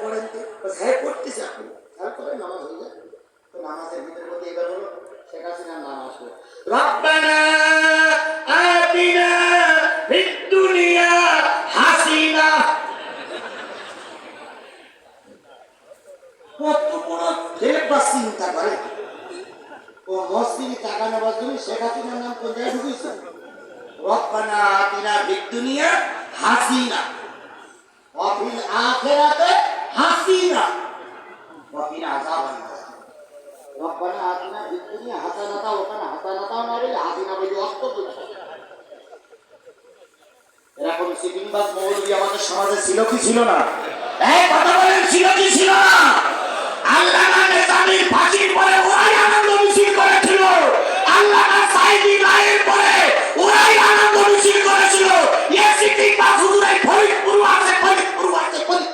পড়েন তো হ্যাঁ পড়তেছে আপনি খেয়াল করে নামাজ হয়ে যায় তো নামাজের ভিতরে বলতে এবার হলো শেখ হাসিনার নাম আসবে রব্বানা আতিনা ফিদ দুনিয়া হাসিনা কত বড় ফেরবা চিন্তা করে ও মসজিদে টাকা নেওয়ার জন্য শেখ হাসিনার নাম কোন জায়গায় ঢুকেছে রব্বানা আতিনা ফিদ দুনিয়া হাসিনা ওয়াফিল আখিরাতে হাসিনা ওয়াকিনা আযাবান রব্বানা আতিনা ফিদ দুনিয়া হাসানাতা ওখানে হাসানাতাও না বলে হাসিনা বলে অর্থ বলছে এরকম সিটিংবাজ মৌলবি আমাদের সমাজে ছিল কি ছিল না এই কথা বলেন ছিল কি ছিল না আল্লাহ